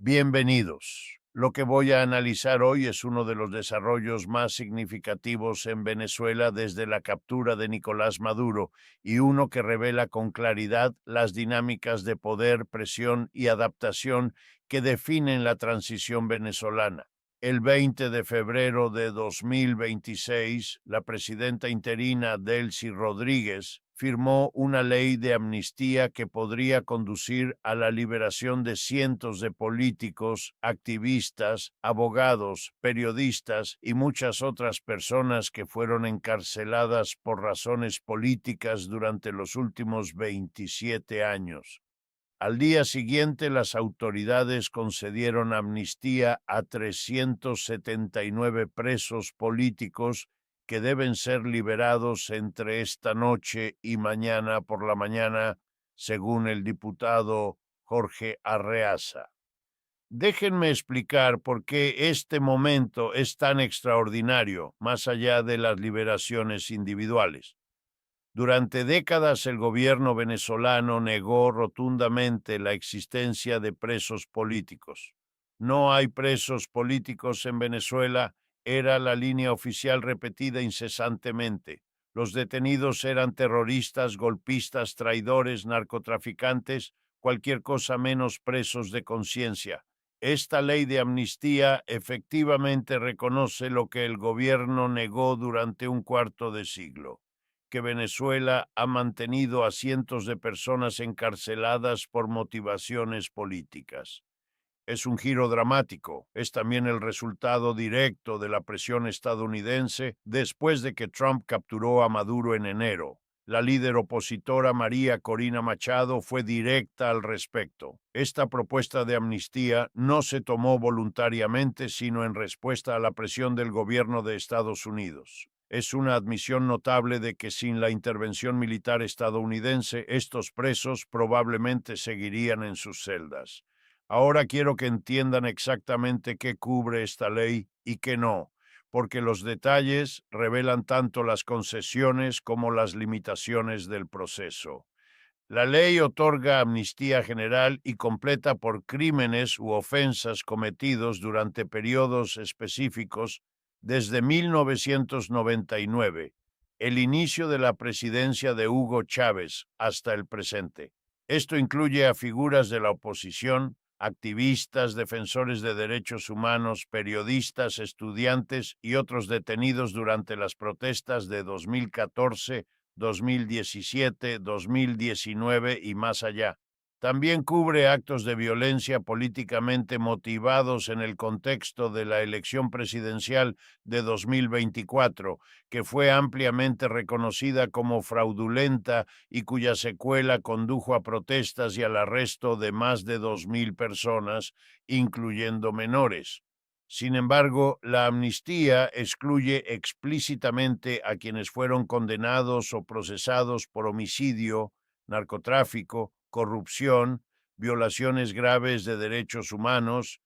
Bienvenidos. Lo que voy a analizar hoy es uno de los desarrollos más significativos en Venezuela desde la captura de Nicolás Maduro y uno que revela con claridad las dinámicas de poder, presión y adaptación que definen la transición venezolana. El 20 de febrero de 2026, la presidenta interina Delcy Rodríguez firmó una ley de amnistía que podría conducir a la liberación de cientos de políticos, activistas, abogados, periodistas y muchas otras personas que fueron encarceladas por razones políticas durante los últimos 27 años. Al día siguiente, las autoridades concedieron amnistía a 379 presos políticos que deben ser liberados entre esta noche y mañana por la mañana, según el diputado Jorge Arreaza. Déjenme explicar por qué este momento es tan extraordinario, más allá de las liberaciones individuales. Durante décadas el gobierno venezolano negó rotundamente la existencia de presos políticos. No hay presos políticos en Venezuela, era la línea oficial repetida incesantemente. Los detenidos eran terroristas, golpistas, traidores, narcotraficantes, cualquier cosa menos presos de conciencia. Esta ley de amnistía efectivamente reconoce lo que el gobierno negó durante un cuarto de siglo, que Venezuela ha mantenido a cientos de personas encarceladas por motivaciones políticas. Es un giro dramático, es también el resultado directo de la presión estadounidense después de que Trump capturó a Maduro en enero. La líder opositora María Corina Machado fue directa al respecto. Esta propuesta de amnistía no se tomó voluntariamente, sino en respuesta a la presión del gobierno de Estados Unidos. Es una admisión notable de que sin la intervención militar estadounidense, estos presos probablemente seguirían en sus celdas. Ahora quiero que entiendan exactamente qué cubre esta ley y qué no, porque los detalles revelan tanto las concesiones como las limitaciones del proceso. La ley otorga amnistía general y completa por crímenes u ofensas cometidos durante periodos específicos desde 1999, el inicio de la presidencia de Hugo Chávez, hasta el presente. Esto incluye a figuras de la oposición, activistas, defensores de derechos humanos, periodistas, estudiantes y otros detenidos durante las protestas de 2014, 2017, 2019 y más allá. También cubre actos de violencia políticamente motivados en el contexto de la elección presidencial de 2024, que fue ampliamente reconocida como fraudulenta y cuya secuela condujo a protestas y al arresto de más de 2.000 personas, incluyendo menores. Sin embargo, la amnistía excluye explícitamente a quienes fueron condenados o procesados por homicidio, narcotráfico, corrupción, violaciones graves de derechos humanos,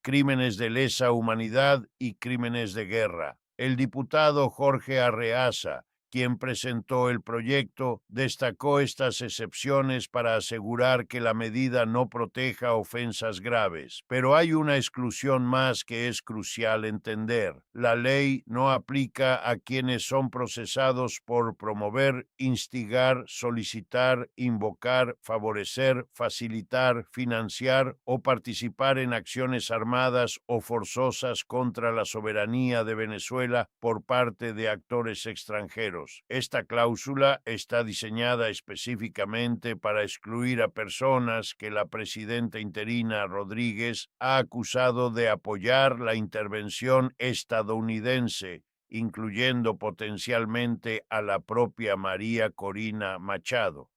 crímenes de lesa humanidad y crímenes de guerra. El diputado Jorge Arreaza, quien presentó el proyecto, destacó estas excepciones para asegurar que la medida no proteja ofensas graves. Pero hay una exclusión más que es crucial entender. La ley no aplica a quienes son procesados por promover, instigar, solicitar, invocar, favorecer, facilitar, financiar o participar en acciones armadas o forzosas contra la soberanía de Venezuela por parte de actores extranjeros. Esta cláusula está diseñada específicamente para excluir a personas que la presidenta interina Rodríguez ha acusado de apoyar la intervención estadounidense, incluyendo potencialmente a la propia María Corina Machado.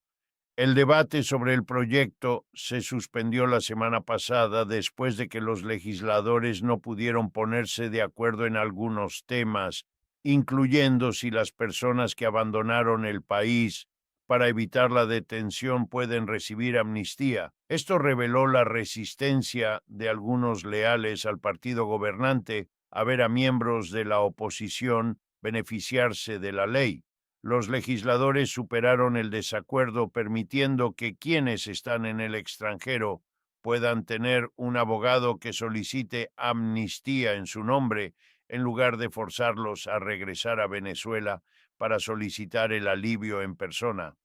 El debate sobre el proyecto se suspendió la semana pasada después de que los legisladores no pudieron ponerse de acuerdo en algunos temas, incluyendo si las personas que abandonaron el país para evitar la detención pueden recibir amnistía. Esto reveló la resistencia de algunos leales al partido gobernante a ver a miembros de la oposición beneficiarse de la ley. Los legisladores superaron el desacuerdo permitiendo que quienes están en el extranjero puedan tener un abogado que solicite amnistía en su nombre, en lugar de forzarlos a regresar a Venezuela para solicitar el alivio en persona.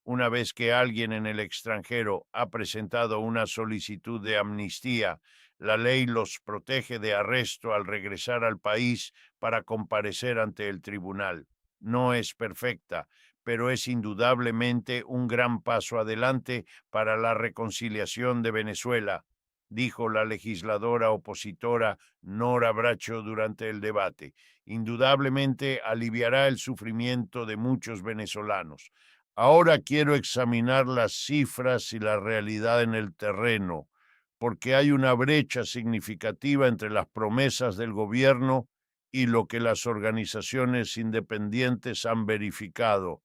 Una vez que alguien en el extranjero ha presentado una solicitud de amnistía, la ley los protege de arresto al regresar al país para comparecer ante el tribunal. No es perfecta, pero es indudablemente un gran paso adelante para la reconciliación de Venezuela, dijo la legisladora opositora Nora Bracho durante el debate. Indudablemente aliviará el sufrimiento de muchos venezolanos. Ahora quiero examinar las cifras y la realidad en el terreno, porque hay una brecha significativa entre las promesas del gobierno y lo que las organizaciones independientes han verificado.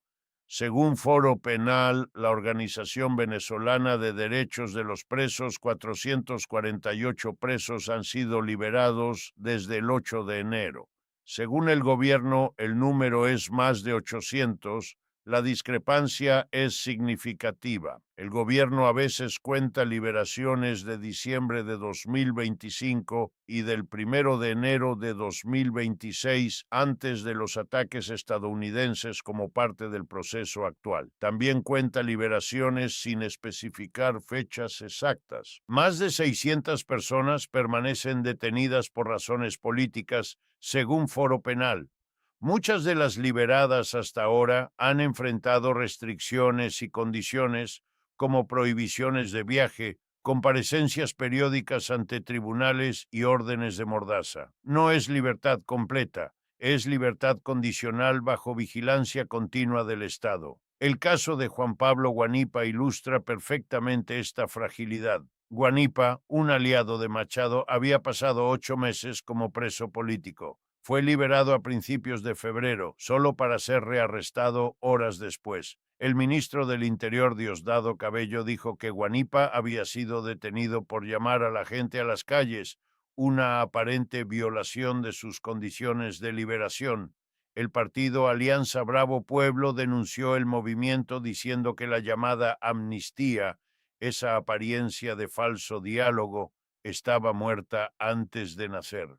Según Foro Penal, la Organización Venezolana de Derechos de los Presos, 448 presos han sido liberados desde el 8 de enero. Según el gobierno, el número es más de 800. La discrepancia es significativa. El gobierno a veces cuenta liberaciones de diciembre de 2025 y del 1 de enero de 2026 antes de los ataques estadounidenses como parte del proceso actual. También cuenta liberaciones sin especificar fechas exactas. Más de 600 personas permanecen detenidas por razones políticas, según Foro Penal. Muchas de las liberadas hasta ahora han enfrentado restricciones y condiciones como prohibiciones de viaje, comparecencias periódicas ante tribunales y órdenes de mordaza. No es libertad completa, es libertad condicional bajo vigilancia continua del Estado. El caso de Juan Pablo Guanipa ilustra perfectamente esta fragilidad. Guanipa, un aliado de Machado, había pasado 8 meses como preso político. Fue liberado a principios de febrero, solo para ser rearrestado horas después. El ministro del Interior, Diosdado Cabello, dijo que Guanipa había sido detenido por llamar a la gente a las calles, una aparente violación de sus condiciones de liberación. El partido Alianza Bravo Pueblo denunció el movimiento diciendo que la llamada amnistía, esa apariencia de falso diálogo, estaba muerta antes de nacer.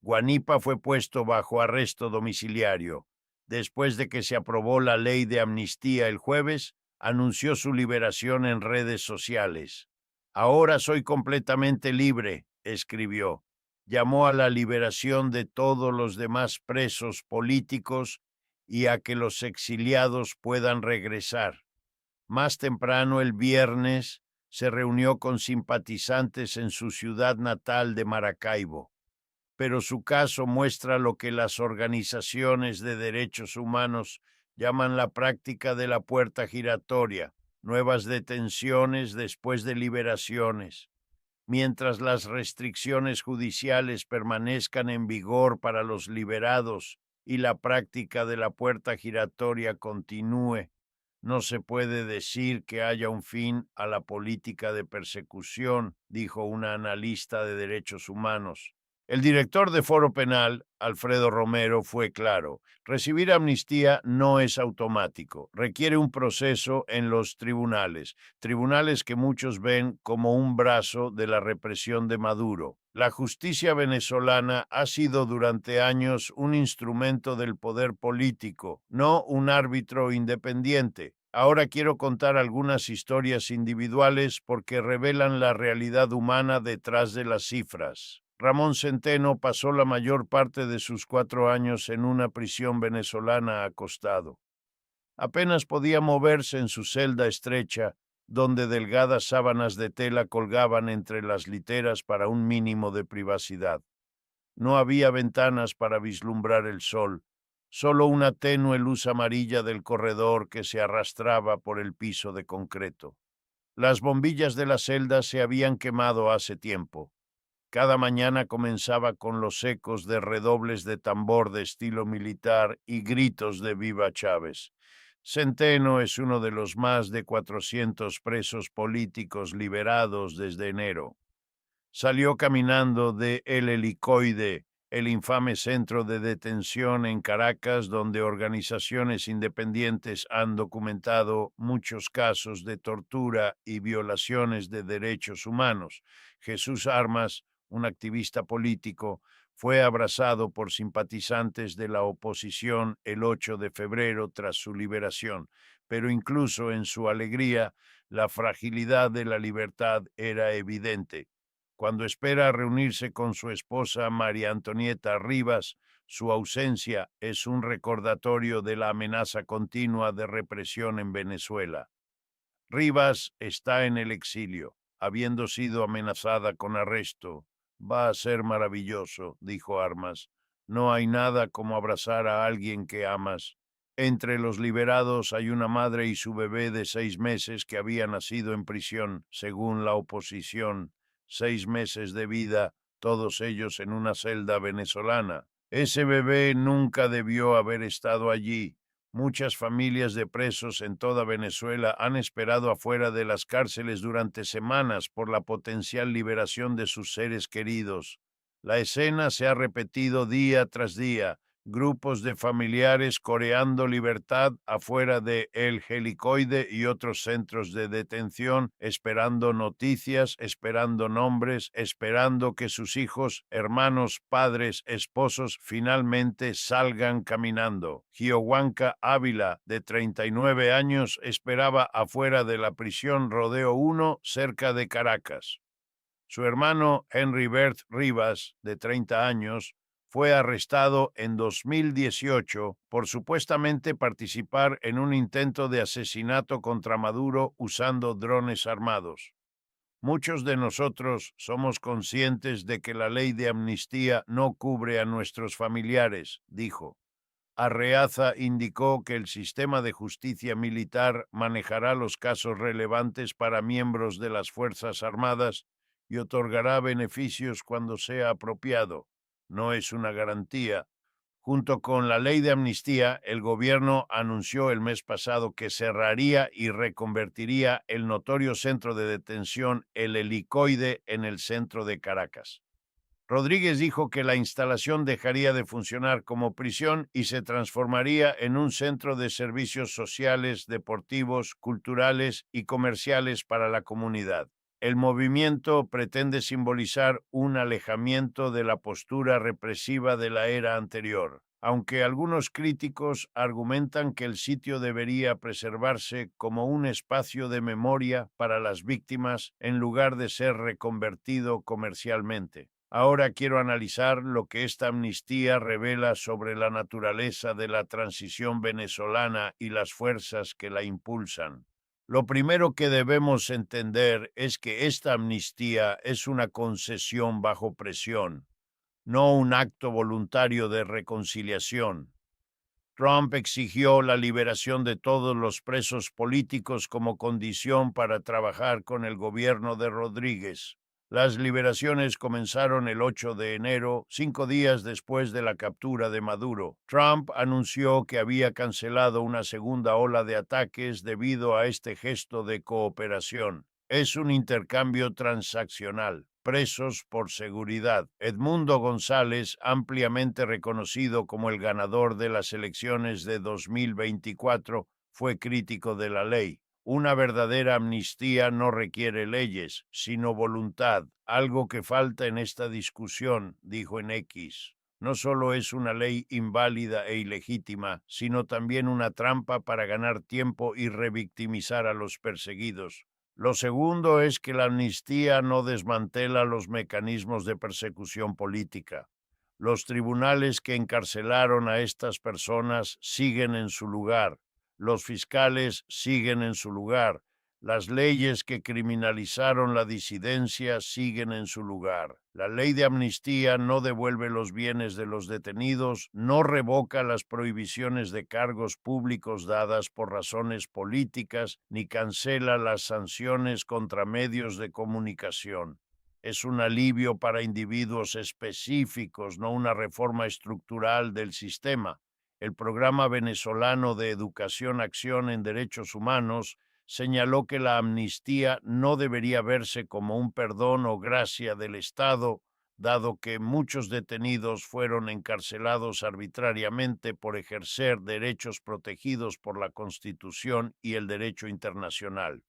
Guanipa fue puesto bajo arresto domiciliario. Después de que se aprobó la ley de amnistía el jueves, anunció su liberación en redes sociales. Ahora soy completamente libre, escribió. Llamó a la liberación de todos los demás presos políticos y a que los exiliados puedan regresar. Más temprano, el viernes, se reunió con simpatizantes en su ciudad natal de Maracaibo. Pero su caso muestra lo que las organizaciones de derechos humanos llaman la práctica de la puerta giratoria, nuevas detenciones después de liberaciones. Mientras las restricciones judiciales permanezcan en vigor para los liberados y la práctica de la puerta giratoria continúe, no se puede decir que haya un fin a la política de persecución, dijo una analista de derechos humanos. El director de Foro Penal, Alfredo Romero, fue claro. Recibir amnistía no es automático. Requiere un proceso en los tribunales que muchos ven como un brazo de la represión de Maduro. La justicia venezolana ha sido durante años un instrumento del poder político, no un árbitro independiente. Ahora quiero contar algunas historias individuales porque revelan la realidad humana detrás de las cifras. Ramón Centeno pasó la mayor parte de sus 4 años en una prisión venezolana acostado. Apenas podía moverse en su celda estrecha, donde delgadas sábanas de tela colgaban entre las literas para un mínimo de privacidad. No había ventanas para vislumbrar el sol, solo una tenue luz amarilla del corredor que se arrastraba por el piso de concreto. Las bombillas de la celda se habían quemado hace tiempo. Cada mañana comenzaba con los ecos de redobles de tambor de estilo militar y gritos de Viva Chávez. Centeno es uno de los más de 400 presos políticos liberados desde enero. Salió caminando de El Helicoide el infame centro de detención en Caracas, donde organizaciones independientes han documentado muchos casos de tortura y violaciones de derechos humanos. Jesús Armas, un activista político, fue abrazado por simpatizantes de la oposición el 8 de febrero tras su liberación, pero incluso en su alegría, la fragilidad de la libertad era evidente. Cuando espera reunirse con su esposa María Antonieta Rivas, su ausencia es un recordatorio de la amenaza continua de represión en Venezuela. Rivas está en el exilio, habiendo sido amenazada con arresto. Va a ser maravilloso, dijo Armas. No hay nada como abrazar a alguien que amas. Entre los liberados hay una madre y su bebé de 6 meses que había nacido en prisión, según la oposición. 6 meses de vida, todos ellos en una celda venezolana. Ese bebé nunca debió haber estado allí. Muchas familias de presos en toda Venezuela han esperado afuera de las cárceles durante semanas por la potencial liberación de sus seres queridos. La escena se ha repetido día tras día, grupos de familiares coreando libertad afuera de El Helicoide y otros centros de detención, esperando noticias, esperando nombres, esperando que sus hijos, hermanos, padres, esposos finalmente salgan caminando. Giohuanca Ávila, de 39 años, esperaba afuera de la prisión Rodeo 1, cerca de Caracas. Su hermano Henry Bert Rivas, de 30 años, fue arrestado en 2018 por supuestamente participar en un intento de asesinato contra Maduro usando drones armados. Muchos de nosotros somos conscientes de que la ley de amnistía no cubre a nuestros familiares, dijo. Arreaza indicó que el sistema de justicia militar manejará los casos relevantes para miembros de las Fuerzas Armadas y otorgará beneficios cuando sea apropiado. No es una garantía. Junto con la ley de amnistía, el gobierno anunció el mes pasado que cerraría y reconvertiría el notorio centro de detención El Helicoide en el centro de Caracas. Rodríguez dijo que la instalación dejaría de funcionar como prisión y se transformaría en un centro de servicios sociales, deportivos, culturales y comerciales para la comunidad. El movimiento pretende simbolizar un alejamiento de la postura represiva de la era anterior, aunque algunos críticos argumentan que el sitio debería preservarse como un espacio de memoria para las víctimas en lugar de ser reconvertido comercialmente. Ahora quiero analizar lo que esta amnistía revela sobre la naturaleza de la transición venezolana y las fuerzas que la impulsan. Lo primero que debemos entender es que esta amnistía es una concesión bajo presión, no un acto voluntario de reconciliación. Trump exigió la liberación de todos los presos políticos como condición para trabajar con el gobierno de Rodríguez. Las liberaciones comenzaron el 8 de enero, 5 días después de la captura de Maduro. Trump anunció que había cancelado una segunda ola de ataques debido a este gesto de cooperación. Es un intercambio transaccional. Presos por seguridad. Edmundo González, ampliamente reconocido como el ganador de las elecciones de 2024, fue crítico de la ley. Una verdadera amnistía no requiere leyes, sino voluntad, algo que falta en esta discusión, dijo en X. No solo es una ley inválida e ilegítima, sino también una trampa para ganar tiempo y revictimizar a los perseguidos. Lo segundo es que la amnistía no desmantela los mecanismos de persecución política. Los tribunales que encarcelaron a estas personas siguen en su lugar. Los fiscales siguen en su lugar. Las leyes que criminalizaron la disidencia siguen en su lugar. La ley de amnistía no devuelve los bienes de los detenidos, no revoca las prohibiciones de cargos públicos dadas por razones políticas, ni cancela las sanciones contra medios de comunicación. Es un alivio para individuos específicos, no una reforma estructural del sistema. El Programa Venezolano de Educación Acción en Derechos Humanos señaló que la amnistía no debería verse como un perdón o gracia del Estado, dado que muchos detenidos fueron encarcelados arbitrariamente por ejercer derechos protegidos por la Constitución y el derecho internacional.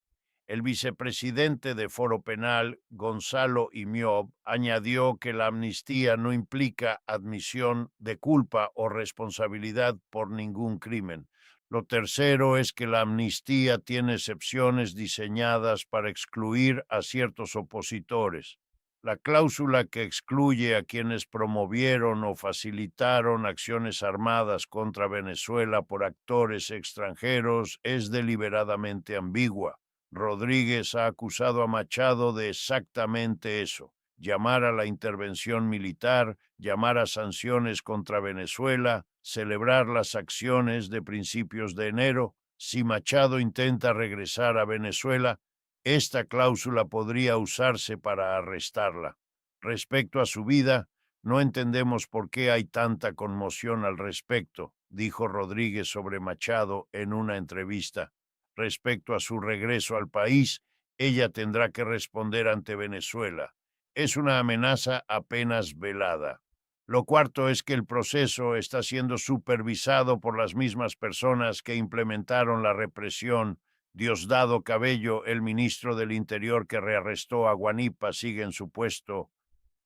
El vicepresidente de Foro Penal, Gonzalo Imiob, añadió que la amnistía no implica admisión de culpa o responsabilidad por ningún crimen. Lo tercero es que la amnistía tiene excepciones diseñadas para excluir a ciertos opositores. La cláusula que excluye a quienes promovieron o facilitaron acciones armadas contra Venezuela por actores extranjeros es deliberadamente ambigua. Rodríguez ha acusado a Machado de exactamente eso: llamar a la intervención militar, llamar a sanciones contra Venezuela, celebrar las acciones de principios de enero. Si Machado intenta regresar a Venezuela, esta cláusula podría usarse para arrestarla. Respecto a su vida, no entendemos por qué hay tanta conmoción al respecto, dijo Rodríguez sobre Machado en una entrevista. Respecto a su regreso al país, ella tendrá que responder ante Venezuela. Es una amenaza apenas velada. Lo cuarto es que el proceso está siendo supervisado por las mismas personas que implementaron la represión. Diosdado Cabello, el ministro del Interior que rearrestó a Guanipa, sigue en su puesto.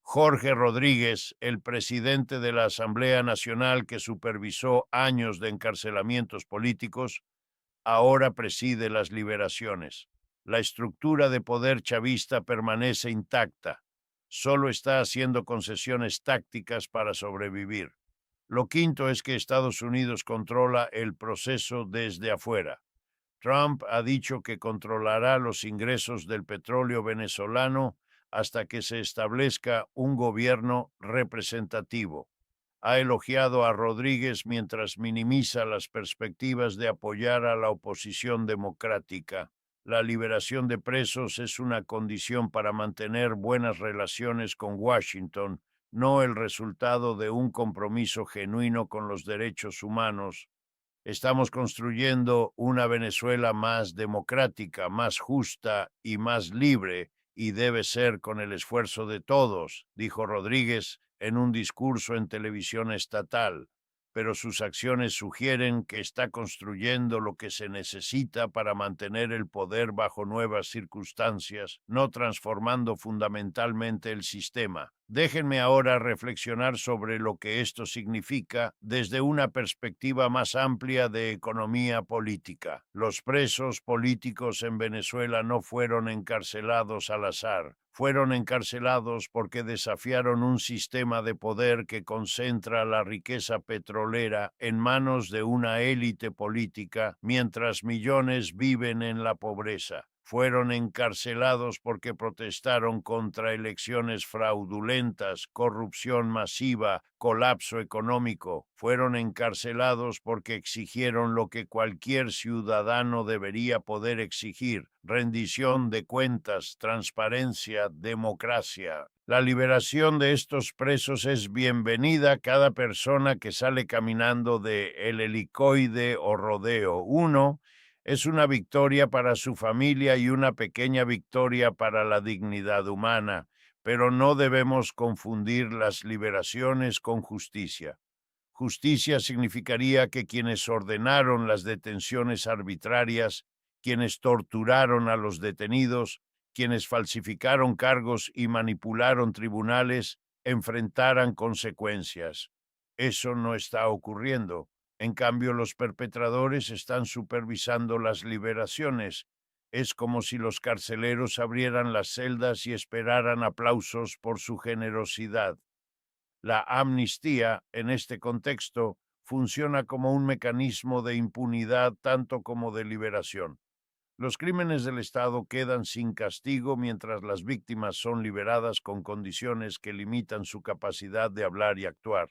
Jorge Rodríguez, el presidente de la Asamblea Nacional que supervisó años de encarcelamientos políticos, ahora preside las liberaciones. La estructura de poder chavista permanece intacta. Solo está haciendo concesiones tácticas para sobrevivir. Lo quinto es que Estados Unidos controla el proceso desde afuera. Trump ha dicho que controlará los ingresos del petróleo venezolano hasta que se establezca un gobierno representativo. Ha elogiado a Rodríguez mientras minimiza las perspectivas de apoyar a la oposición democrática. La liberación de presos es una condición para mantener buenas relaciones con Washington, no el resultado de un compromiso genuino con los derechos humanos. Estamos construyendo una Venezuela más democrática, más justa y más libre, y debe ser con el esfuerzo de todos, dijo Rodríguez en un discurso en televisión estatal, pero sus acciones sugieren que está construyendo lo que se necesita para mantener el poder bajo nuevas circunstancias, no transformando fundamentalmente el sistema. Déjenme ahora reflexionar sobre lo que esto significa desde una perspectiva más amplia de economía política. Los presos políticos en Venezuela no fueron encarcelados al azar. Fueron encarcelados porque desafiaron un sistema de poder que concentra la riqueza petrolera en manos de una élite política, mientras millones viven en la pobreza. Fueron encarcelados porque protestaron contra elecciones fraudulentas, corrupción masiva, colapso económico. Fueron encarcelados porque exigieron lo que cualquier ciudadano debería poder exigir: rendición de cuentas, transparencia, democracia. La liberación de estos presos es bienvenida a cada persona que sale caminando de El Helicoide o Rodeo 1. Es una victoria para su familia y una pequeña victoria para la dignidad humana, pero no debemos confundir las liberaciones con justicia. Justicia significaría que quienes ordenaron las detenciones arbitrarias, quienes torturaron a los detenidos, quienes falsificaron cargos y manipularon tribunales, enfrentaran consecuencias. Eso no está ocurriendo. En cambio, los perpetradores están supervisando las liberaciones. Es como si los carceleros abrieran las celdas y esperaran aplausos por su generosidad. La amnistía, en este contexto, funciona como un mecanismo de impunidad tanto como de liberación. Los crímenes del Estado quedan sin castigo mientras las víctimas son liberadas con condiciones que limitan su capacidad de hablar y actuar.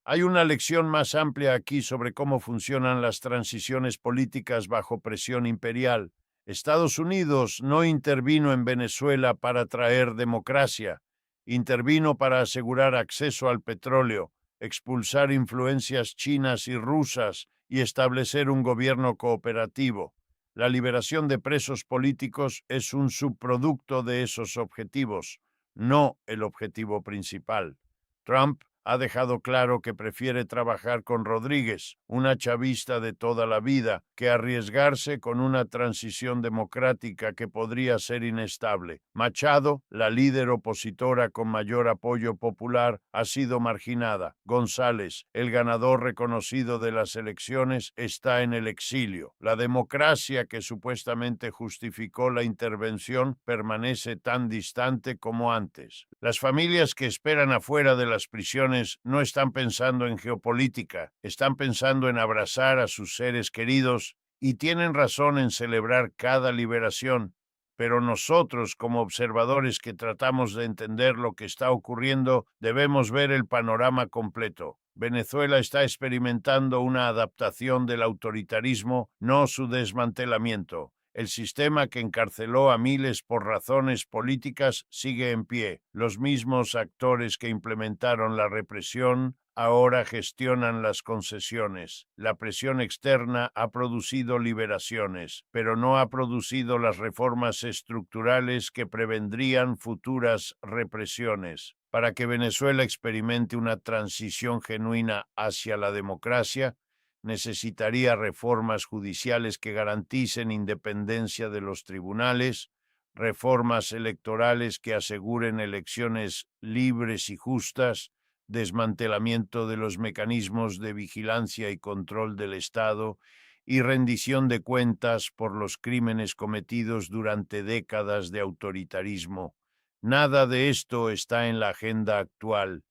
Hay una lección más amplia aquí sobre cómo funcionan las transiciones políticas bajo presión imperial. Estados Unidos no intervino en Venezuela para traer democracia. Intervino para asegurar acceso al petróleo, expulsar influencias chinas y rusas y establecer un gobierno cooperativo. La liberación de presos políticos es un subproducto de esos objetivos. no el objetivo principal. Trump ha dejado claro que prefiere trabajar con Rodríguez, una chavista de toda la vida, que arriesgarse con una transición democrática que podría ser inestable. Machado, la líder opositora con mayor apoyo popular, ha sido marginada. González, el ganador reconocido de las elecciones, está en el exilio. La democracia que supuestamente justificó la intervención permanece tan distante como antes. Las familias que esperan afuera de las prisiones no están pensando en geopolítica, están pensando en abrazar a sus seres queridos y tienen razón en celebrar cada liberación. Pero nosotros, como observadores que tratamos de entender lo que está ocurriendo, debemos ver el panorama completo. Venezuela está experimentando una adaptación del autoritarismo, no su desmantelamiento. El sistema que encarceló a miles por razones políticas sigue en pie. Los mismos actores que implementaron la represión ahora gestionan las concesiones. La presión externa ha producido liberaciones, pero no ha producido las reformas estructurales que prevendrían futuras represiones. Para que Venezuela experimente una transición genuina hacia la democracia, necesitaría reformas judiciales que garanticen independencia de los tribunales, reformas electorales que aseguren elecciones libres y justas, desmantelamiento de los mecanismos de vigilancia y control del Estado y rendición de cuentas por los crímenes cometidos durante décadas de autoritarismo. Nada de esto está en la agenda actual.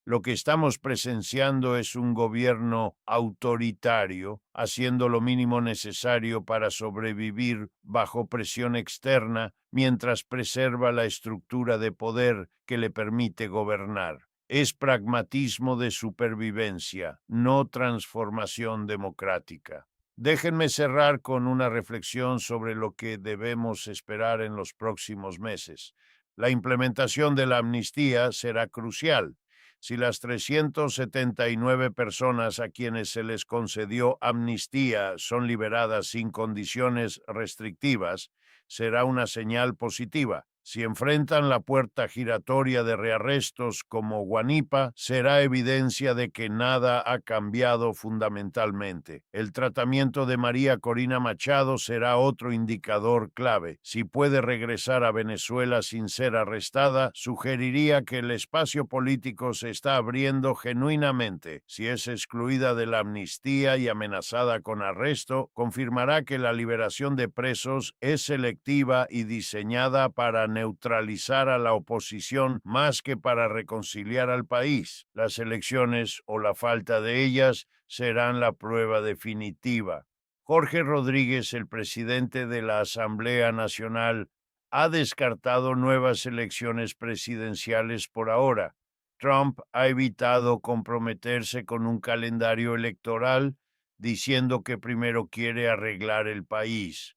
Lo que estamos presenciando es un gobierno autoritario, haciendo lo mínimo necesario para sobrevivir bajo presión externa mientras preserva la estructura de poder que le permite gobernar. Es pragmatismo de supervivencia, no transformación democrática. Déjenme cerrar con una reflexión sobre lo que debemos esperar en los próximos meses. La implementación de la amnistía será crucial. Si las 379 personas a quienes se les concedió amnistía son liberadas sin condiciones restrictivas, será una señal positiva. Si enfrentan la puerta giratoria de rearrestos como Guanipa, será evidencia de que nada ha cambiado fundamentalmente. El tratamiento de María Corina Machado será otro indicador clave. Si puede regresar a Venezuela sin ser arrestada, sugeriría que el espacio político se está abriendo genuinamente. Si es excluida de la amnistía y amenazada con arresto, confirmará que la liberación de presos es selectiva y diseñada para neutralizar a la oposición más que para reconciliar al país. Las elecciones o la falta de ellas serán la prueba definitiva. Jorge Rodríguez, el presidente de la Asamblea Nacional, ha descartado nuevas elecciones presidenciales por ahora. Trump ha evitado comprometerse con un calendario electoral, diciendo que primero quiere arreglar el país.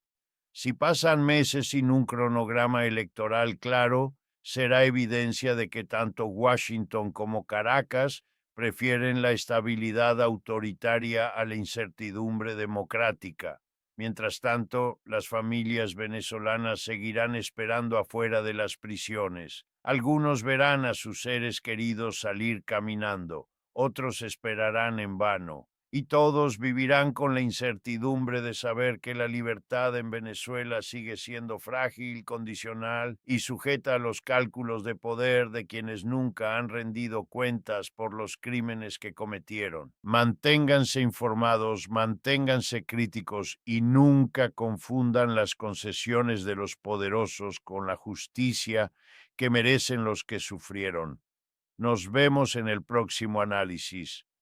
Si pasan meses sin un cronograma electoral claro, será evidencia de que tanto Washington como Caracas prefieren la estabilidad autoritaria a la incertidumbre democrática. Mientras tanto, las familias venezolanas seguirán esperando afuera de las prisiones. Algunos verán a sus seres queridos salir caminando, otros esperarán en vano. Y todos vivirán con la incertidumbre de saber que la libertad en Venezuela sigue siendo frágil, condicional y sujeta a los cálculos de poder de quienes nunca han rendido cuentas por los crímenes que cometieron. Manténganse informados, manténganse críticos y nunca confundan las concesiones de los poderosos con la justicia que merecen los que sufrieron. Nos vemos en el próximo análisis.